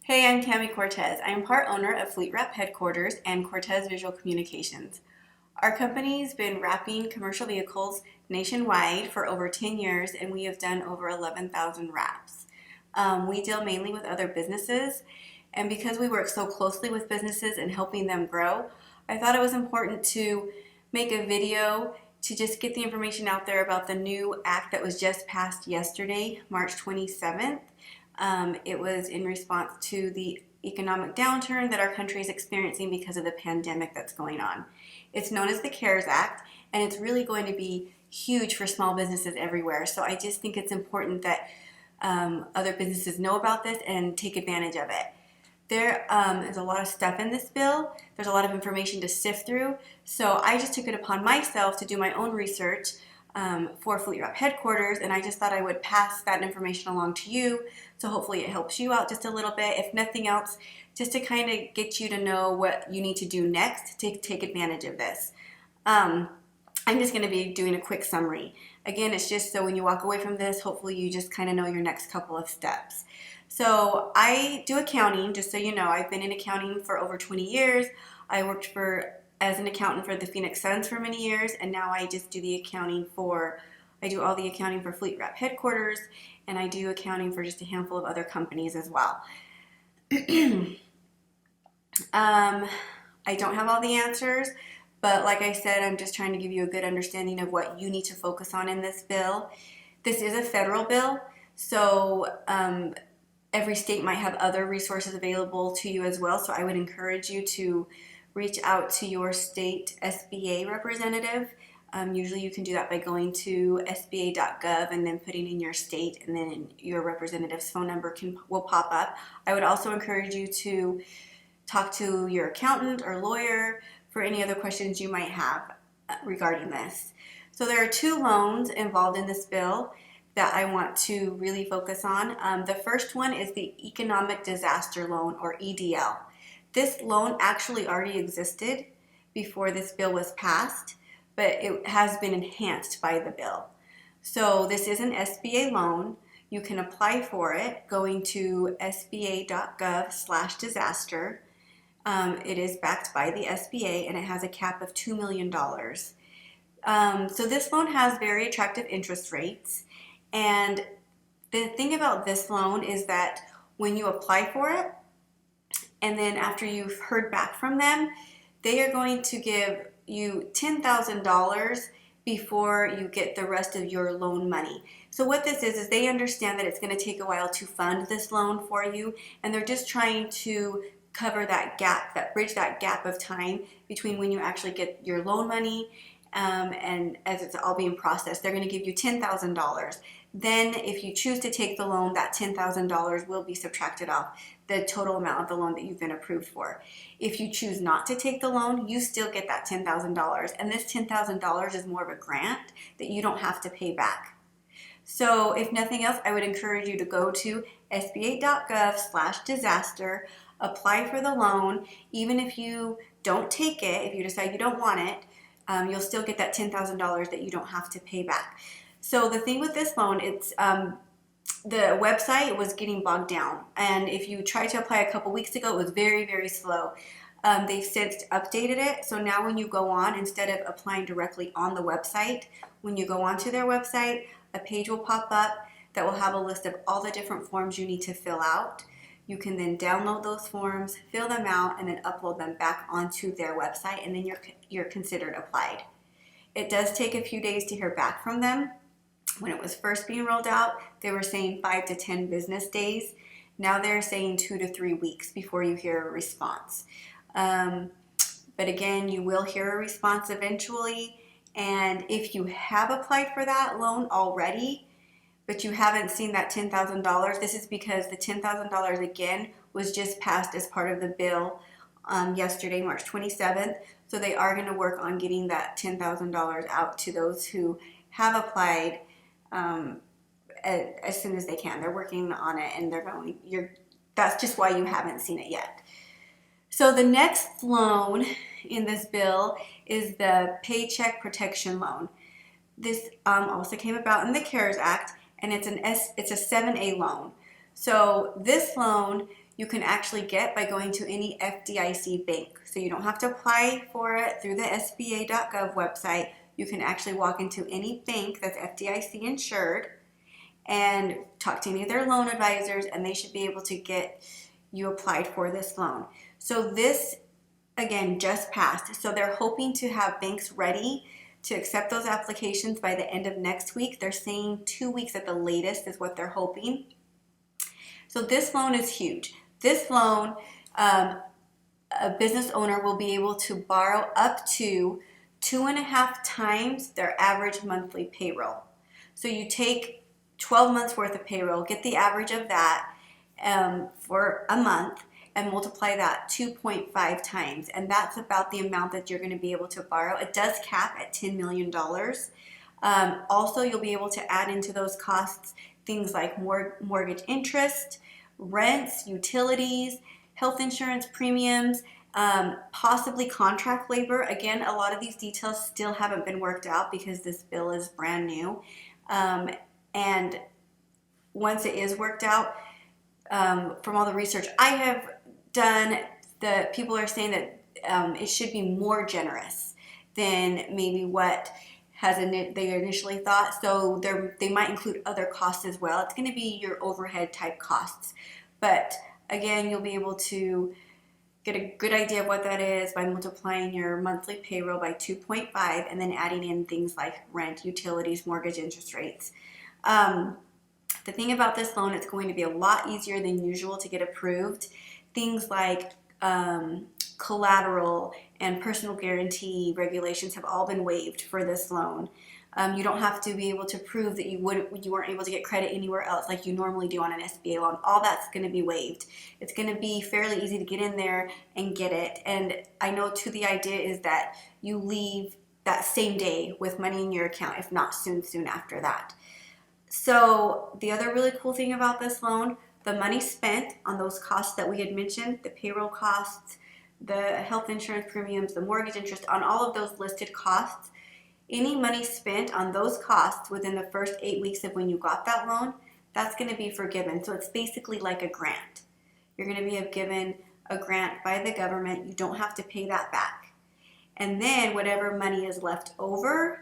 Hey, I'm Cami Cortez. I am part owner of Fleet Wrap Headquarters and Cortez Visual Communications. Our company's been wrapping commercial vehicles nationwide for over 10 years, and we have done over 11,000 wraps. We deal mainly with other businesses, and because we work so closely with businesses and helping them grow, I thought it was important to make a video to just get the information out there about the new act that was just passed yesterday, March 27th. It was in response to the economic downturn that our country is experiencing because of the pandemic that's going on. It's known as the CARES Act, and it's really going to be huge for small businesses everywhere. So I just think it's important that other businesses know about this and take advantage of it. There is a lot of stuff in this bill. There's a lot of information to sift through. So I just took it upon myself to do my own research for Fleet Wrap Headquarters, and I just thought I would pass that information along to you, so hopefully it helps you out just a little bit, if nothing else, just to kind of get you to know what you need to do next to take advantage of this. I'm just going to be doing a quick summary. Again, it's just so when you walk away from this, hopefully you just kind of know your next couple of steps. So I do accounting, just so you know. I've been in accounting for over 20 years. I worked as an accountant for the Phoenix Suns for many years, and now I just do I do all the accounting for Fleet Wrap Headquarters, and I do accounting for just a handful of other companies as well. I don't have all the answers, but like I said, I'm just trying to give you a good understanding of what you need to focus on in this bill. This is a federal bill, so every state might have other resources available to you as well, so I would encourage you to reach out to your state SBA representative. Usually you can do that by going to sba.gov and then putting in your state, and then your representative's phone number will pop up. I would also encourage you to talk to your accountant or lawyer for any other questions you might have regarding this. So there are two loans involved in this bill that I want to really focus on. The first one is the Economic Disaster Loan, or EDL. This loan actually already existed before this bill was passed, but it has been enhanced by the bill. So this is an SBA loan. You can apply for it going to sba.gov/disaster. It is backed by the SBA, and it has a cap of $2 million. So this loan has very attractive interest rates. And the thing about this loan is that when you apply for it, and then after you've heard back from them, they are going to give you $10,000 before you get the rest of your loan money. So what this is they understand that it's going to take a while to fund this loan for you, and they're just trying to cover that gap, bridge that gap of time between when you actually get your loan money and as it's all being processed. They're going to give you $10,000. Then if you choose to take the loan, that $10,000 will be subtracted off the total amount of the loan that you've been approved for. If you choose not to take the loan, you still get that $10,000. And this $10,000 is more of a grant that you don't have to pay back. So if nothing else, I would encourage you to go to sba.gov/disaster, apply for the loan. Even if you don't take it, if you decide you don't want it, you'll still get that $10,000 that you don't have to pay back. So the thing with this loan, it's the website was getting bogged down, and if you tried to apply a couple weeks ago, it was very, very slow. They've since updated it, so now when you go on, instead of applying directly on the website, when you go onto their website, a page will pop up that will have a list of all the different forms you need to fill out. You can then download those forms, fill them out, and then upload them back onto their website, and then you're considered applied. It does take a few days to hear back from them. When it was first being rolled out, they were saying 5 to 10 business days. Now they're saying 2 to 3 weeks before you hear a response. But again, you will hear a response eventually. And if you have applied for that loan already, but you haven't seen that $10,000, this is because the $10,000 again was just passed as part of the bill yesterday, March 27th. So they are going to work on getting that $10,000 out to those who have applied as soon as they can. They're working on it, and that's just why you haven't seen it yet. So the next loan in this bill is the Paycheck Protection Loan. This also came about in the CARES Act, and it's a 7A loan. So this loan, you can actually get by going to any FDIC bank. So you don't have to apply for it through the SBA.gov website. You can actually walk into any bank that's FDIC insured and talk to any of their loan advisors, and they should be able to get you applied for this loan. So this, again, just passed. So they're hoping to have banks ready to accept those applications by the end of next week. They're saying 2 weeks at the latest is what they're hoping. So this loan is huge. This loan, a business owner will be able to borrow up to 2.5 times their average monthly payroll. So you take 12 months worth of payroll, get the average of that for a month, and multiply that 2.5 times. And that's about the amount that you're going to be able to borrow. It does cap at $10 million. Also, you'll be able to add into those costs things like mortgage interest, rents, utilities, health insurance premiums, possibly contract labor. Again, a lot of these details still haven't been worked out because this bill is brand new. And once it is worked out, from all the research I have done, the people are saying that it should be more generous than maybe what they initially thought. So they might include other costs as well. It's going to be your overhead type costs. But again, you'll be able to get a good idea of what that is by multiplying your monthly payroll by 2.5 and then adding in things like rent, utilities, mortgage interest rates. The thing about this loan, it's going to be a lot easier than usual to get approved. Things like collateral and personal guarantee regulations have all been waived for this loan. You don't have to be able to prove that you weren't able to get credit anywhere else like you normally do on an SBA loan. All that's going to be waived. It's going to be fairly easy to get in there and get it. And I know too, the idea is that you leave that same day with money in your account, if not soon after that. So the other really cool thing about this loan, the money spent on those costs that we had mentioned, the payroll costs, the health insurance premiums, the mortgage interest, on all of those listed costs, any money spent on those costs within the first 8 weeks of when you got that loan, that's going to be forgiven. So it's basically like a grant. You're going to be given a grant by the government. You don't have to pay that back. And then whatever money is left over,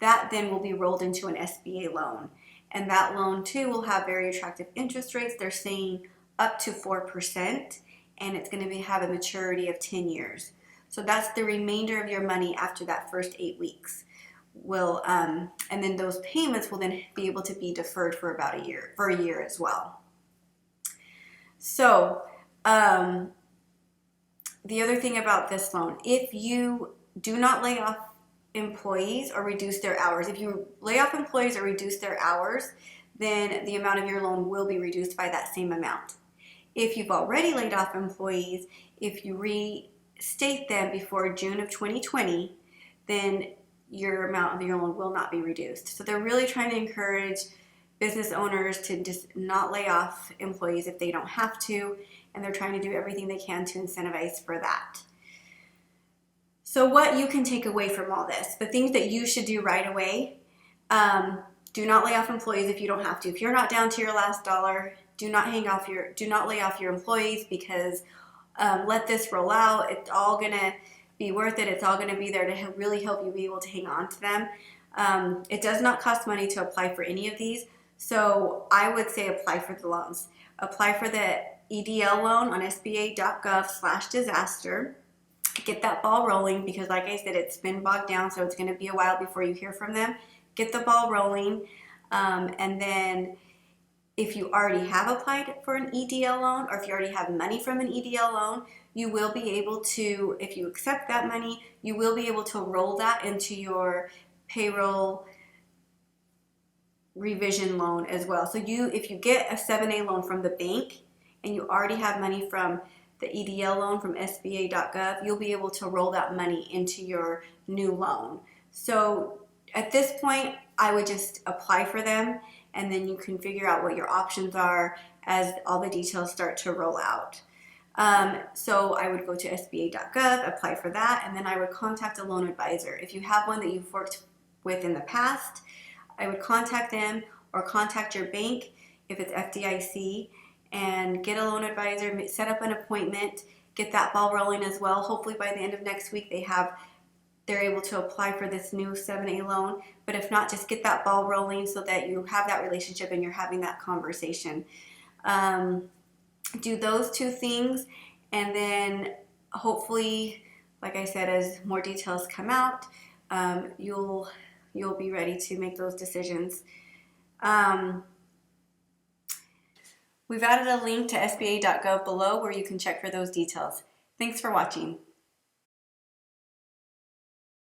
that then will be rolled into an SBA loan. And that loan too will have very attractive interest rates. They're saying up to 4%, and it's going to have a maturity of 10 years. So that's the remainder of your money after that first 8 weeks. And then those payments will then be able to be deferred for about a year as well. So the other thing about this loan, if you do not lay off employees or reduce their hours, if you lay off employees or reduce their hours, then the amount of your loan will be reduced by that same amount. If you've already laid off employees, if you restate them before June of 2020, then your amount of your loan will not be reduced. So they're really trying to encourage business owners to just not lay off employees if they don't have to, and they're trying to do everything they can to incentivize for that. So what you can take away from all this, the things that you should do right away, do not lay off employees if you don't have to. If you're not down to your last dollar, do not lay off your employees, because let this roll out. It's all gonna be worth it. It's all gonna be there to really help you be able to hang on to them. It does not cost money to apply for any of these. So I would say apply for the loans. Apply for the EDL loan on SBA.gov/disaster. Get that ball rolling, because like I said, it's been bogged down, so it's going to be a while before you hear from them. Get the ball rolling, and then if you already have applied for an EDL loan, or if you already have money from an EDL loan, you will be able to, if you accept that money, you will be able to roll that into your payroll revision loan as well. So if you get a 7A loan from the bank and you already have money from the EDL loan from SBA.gov, you'll be able to roll that money into your new loan. So at this point, I would just apply for them, and then you can figure out what your options are as all the details start to roll out. So I would go to SBA.gov, apply for that, and then I would contact a loan advisor. If you have one that you've worked with in the past, I would contact them or contact your bank if it's FDIC and get a loan advisor, set up an appointment, get that ball rolling as well. Hopefully by the end of next week they're able to apply for this new 7A loan. But if not, just get that ball rolling so that you have that relationship and you're having that conversation. Do those two things, and then hopefully, like I said, as more details come out, you'll be ready to make those decisions. We've added a link to SBA.gov below where you can check for those details. Thanks for watching.